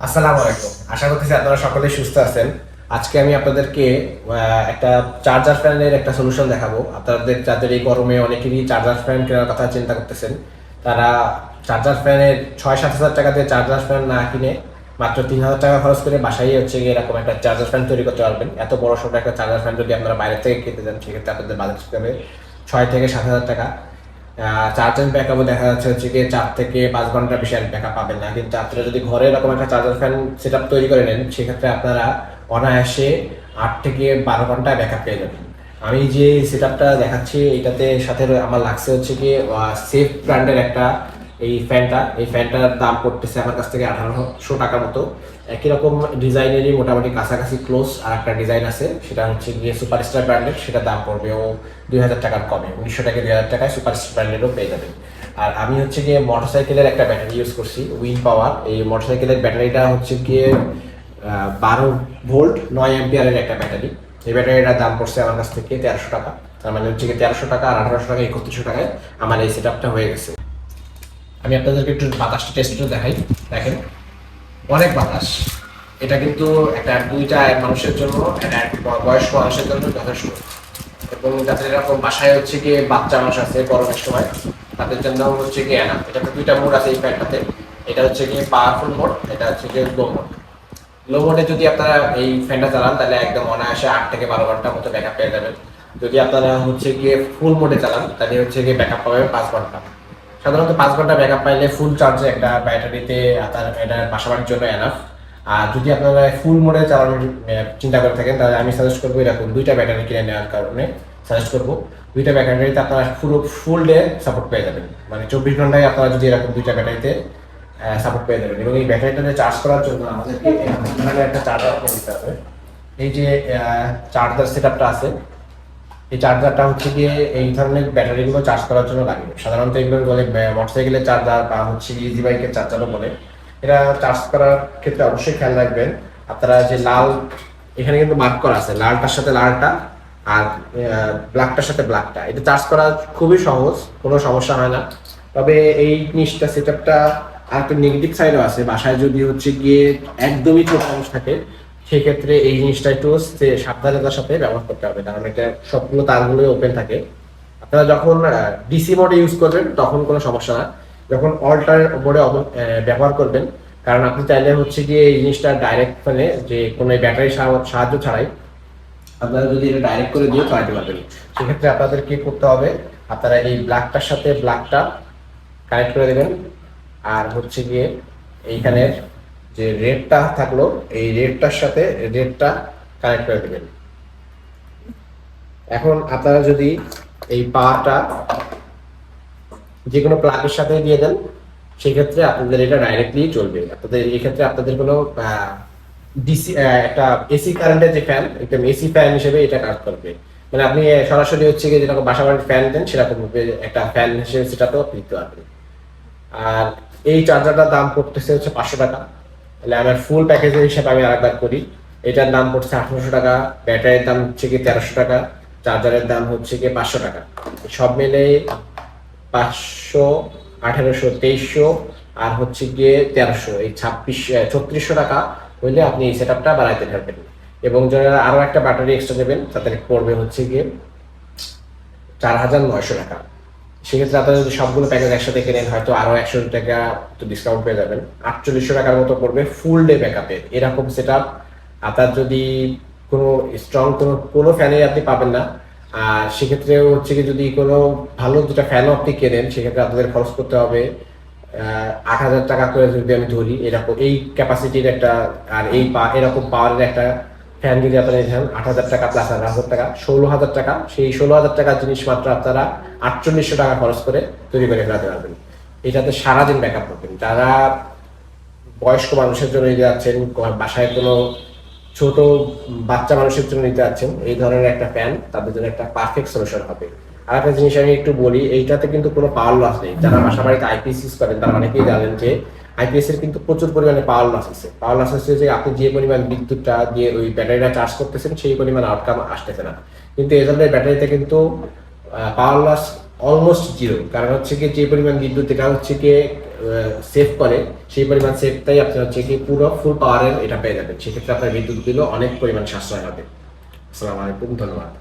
আসসালামু আলাইকুম। আশা করতেছি আপনারা সকলেই সুস্থ আছেন। আজকে আমি আপনাদেরকে একটা চার্জার ফ্যানের একটা সলিউশন দেখাবো। আপনাদের যাদের এই গরমে অনেকেরই চার্জার ফ্যান কেনার কথা চিন্তা করতেছেন, তারা চার্জার ফ্যানের 6-7 হাজার টাকা দিয়ে চার্জার ফ্যান না কিনে মাত্র 3,000 টাকা খরচ করে বাসায় হচ্ছে গিয়ে এরকম একটা চার্জার ফ্যান তৈরি করতে পারবেন। এত বড় সড়ো একটা চার্জার ফ্যান যদি আপনারা বাইরে থেকে কিনতে যান, সেক্ষেত্রে আপনাদের বাজেট হবে 6 থেকে 7 হাজার টাকা। চার্জার ব্যাকআপও দেখা যাচ্ছে হচ্ছে গিয়ে 4 থেকে 5 ঘন্টা বেশি আর ব্যাকআপ পাবেন না। কিন্তু আপনারা যদি ঘরে এরকম একটা চার্জার ফ্যান সেট আপ তৈরি করে নেন, সেক্ষেত্রে আপনারা অনায়াসে 8 থেকে 12 ঘন্টা ব্যাকআপ পেয়ে যাবেন। আমি যে সেট আপটা দেখাচ্ছি এটাতে সাথে আমার লাগছে হচ্ছে গিয়ে সেফ ব্র্যান্ডের একটা এই ফ্যানটার দাম পড়তেছে আমার কাছ থেকে 1800 টাকার মতো। একই রকম ডিজাইনেরই মোটামুটি কাছাকাছি ক্লোজ আর একটা ডিজাইন আছে, সেটা হচ্ছে গিয়ে সুপারস্টার ব্র্যান্ডের। সেটা দাম পড়বে 2,000 টাকার কমে, 1900 থেকে 2,000 টাকায় সুপারস্টার ব্র্যান্ডেরও পেয়ে যাবেন। আর আমি হচ্ছে গিয়ে মোটরসাইকেলের একটা ব্যাটারি ইউজ করছি, উইন পাওয়ার। এই মোটরসাইকেলের ব্যাটারিটা হচ্ছে গিয়ে 12 ভোল্ট 9 অ্যাম্পিয়ারের একটা ব্যাটারি। এই ব্যাটারিটার দাম পড়ছে আমার কাছ থেকে 1300 টাকা। তার মানে হচ্ছে গিয়ে 1300 টাকা আর 1800 টাকা, 3100 টাকায় আমার এই সেট আপটা হয়ে গেছে। আমি আপনাদেরকে একটু বাতাসটা টেস্ট করে দেখাই। দেখেন, অনেক বাতাস। এটা কিন্তু একটা দুইটা মানুষের জন্য, একটা বয়স্ক মানুষের জন্য যথেষ্ট। এবং যাদের এরকম বাসায় হচ্ছে গিয়ে বাচ্চা মানুষ আছে গরমের সময়, তাদের জন্য হচ্ছে গিয়ে এনাফ। এটাতে দুইটা মোড আছে এই ফ্যানটাতে। এটা হচ্ছে গিয়ে পাওয়ারফুল মোড, এটা হচ্ছে গিয়ে লো মোড। লো মোডে যদি আপনারা এই ফ্যানটা চালান, তাহলে একদম অনায়াসে 8 থেকে 12 ঘন্টার মতো ব্যাকআপ পেয়ে যাবেন। যদি আপনারা হচ্ছে গিয়ে ফুল মোডে চালান, তাহলে হচ্ছে গিয়ে ব্যাকআপ পাবেন 5 ঘন্টা। সাধারণত 5 ঘন্টা ব্যাকআপ পাইলে ফুল চার্জে একটা ব্যাটারিতে আপনার এটা বাসাবাড়ির জন্য এনাফ। আর যদি আপনারা ফুল মোডে চালানোর চিন্তা করে থাকেন, তাহলে আমি সাজেস্ট করবো এরকম দুইটা ব্যাটারি কিনে নেওয়ার কারণে সাজেস্ট করবো। দুইটা ব্যাটারিতে আপনারা ফুল ডে সাপোর্ট পেয়ে যাবেন। মানে 24 ঘন্টায় আপনারা যদি এরকম দুইটা ব্যাটারিতে সাপোর্ট পেয়ে যাবেন। এবং এই ব্যাটারিটা চার্জ করার জন্য আমাদেরকে এখানে একটা চার্জার দিতে হবে। এই যে চার্জার সেট আপটা আছে, এই চার্জারটা হচ্ছে গিয়ে এই ধরনের ব্যাটারিগুলো চার্জ করার জন্য লাগে। সাধারণত এগুলো বলে মোটরসাইকেলের চার্জার বা হচ্ছে ইজি বাইকের চার্জারও বলে। এটা চার্জ করার ক্ষেত্রে অবশ্যই খেয়াল রাখবেন আপনারা যে লাল, এখানে কিন্তু মার্ক করা আছে লালটার সাথে লালটা আর ব্ল্যাকটার সাথে ব্ল্যাকটা। এটা চার্জ করা খুবই সহজ, কোনো সমস্যা হয় না। তবে এই জিনিসটা সেট আপটা আর একটা নেগেটিভ সাইডও আছে। বাসায় যদি হচ্ছে গিয়ে একদমই ছোট মানুষ থাকে, সেক্ষেত্রে এই জিনিসটা একটু সাবধানতার সাথে ব্যবহার করতে হবে, কারণ এটা সবগুলো তারগুলো ওপেন থাকে। আপনারা যখন ডিসি মোডে ইউজ করবেন তখন কোনো সমস্যা না, যখন অল্টার মোডে ব্যবহার করবেন, কারণ আপনি চাইলে হচ্ছে গিয়ে এই জিনিসটা ডাইরেক্ট মানে যে কোনো ব্যাটারি সাহায্য ছাড়াই আপনারা যদি এটা ডাইরেক্ট করে দিয়ে চালাতে পারবেন। সেক্ষেত্রে আপনাদের কি করতে হবে, আপনারা এই ব্ল্যাকটার সাথে ব্ল্যাকটা কানেক্ট করে দেবেন। আর হচ্ছে গিয়ে এইখানের যে রেডটা থাকলো, এই রেডটার সাথে রেডটা কানেক্ট করে দেবেন। এখন আপনারা যদি এই পাওয়ারটা যে কোনো প্লাগের সাথে দিয়ে দেন, সেক্ষেত্রে আপনাদের এটা ডাইরেক্টলি চলবে। আপনাদের এই ক্ষেত্রে আপনাদের কোনো ডিসি একটা এসি কারেন্টের যে ফ্যান, একদম এসি ফ্যান হিসেবে এটা কাজ করবে। মানে আপনি সরাসরি হচ্ছে গিয়ে যেরকম বাসা বাড়ির ফ্যান দেন, সেরকম একটা ফ্যান হিসেবে সেটাতেও দিতে পারবেন। আর এই চার্জারটার দাম পড়তেছে হচ্ছে 500 টাকা। তাহলে আমার ফুল প্যাকেজের হিসাবে আমি আরেকবার করি। এটার দাম পড়ছে 1800 টাকা, ব্যাটারির দাম হচ্ছে গিয়ে 1300 টাকা, চার্জারের দাম হচ্ছে গিয়ে 500 টাকা। সব মিলে 500, 1800, 2300 আর হচ্ছে গিয়ে 1300, এই 3600 টাকা হইলে আপনি এই সেট আপটা বানাইতে পারবেন। এবং যারা আরো একটা ব্যাটারি এক্সট্রা দেবেন, তাদের পড়বে হচ্ছে গিয়ে 4,900 টাকা। সেক্ষেত্রে আপনারা যদি সবগুলো প্যাকেজ একসাথে কেনেন, হয়তো আরো 100 টাকা তো ডিসকাউন্ট পেয়ে যাবেন। 4800 টাকার মতো পড়বে ফুল ডে ব্যাকআপের এরকম সেট আপ। আপনার যদি কোনো স্ট্রং কোনো ফ্যানে আপনি পাবেন না। আর সেক্ষেত্রে হচ্ছে কি, যদি কোনো ভালো দুটা ফ্যানও আপনি কেনেন, সেক্ষেত্রে আপনাদের খরচ করতে হবে 8,000 টাকা করে যদি আমি ধরি। এরকম এই ক্যাপাসিটির একটা আর এরকম পাওয়ারের একটা ফ্যান যদি আপনারা নেন, 8,000 টাকা প্লাস 8,000 টাকা, 16,000 টাকা। সেই 16,000 টাকার জিনিস মাত্র আপনারা 4800 টাকা খরচ করে তৈরি করে ফেলাতে পারবেন। এটাতে সারাদিন ব্যাকআপ পাবেন। যারা বয়স্ক মানুষের জন্য নিতে যাচ্ছেন, বাসায় কোনো ছোট বাচ্চা মানুষের জন্য নিতে যাচ্ছেন, এই ধরনের একটা ফ্যান তাদের জন্য একটা পারফেক্ট সলিউশন হবে। আর একটা জিনিস আমি একটু বলি, এইটাতে কিন্তু কোনো পাওয়ার লস নেই। যারা বাসা বাড়িতে আইপিএস ইউজ করেন, তারা অনেকেই জানেন যে আইপিএস এর কিন্তু প্রচুর পরিমাণে পাওয়ার লস আছে। পাওয়ার লস হচ্ছে যে আপনি যে পরিমাণ বিদ্যুৎটা দিয়ে ওই ব্যাটারিটা চার্জ করতেছেন, সেই পরিমাণ আউটকাম আসতেছে না। কিন্তু এই ধরনের ব্যাটারিতে কিন্তু পাওয়ার লস অলমোস্ট জিরো। কারণ হচ্ছে কি, যে পরিমাণ বিদ্যুৎ, এটা হচ্ছে কি সেভ করে সেই পরিমাণ সেভটাই আপনি হচ্ছে কি পুরো ফুল পাওয়ারের এটা পেয়ে যাবেন। সেক্ষেত্রে আপনার বিদ্যুৎ বিলও অনেক পরিমাণ সাশ্রয় হবে। আসসালামু আলাইকুম, ধন্যবাদ।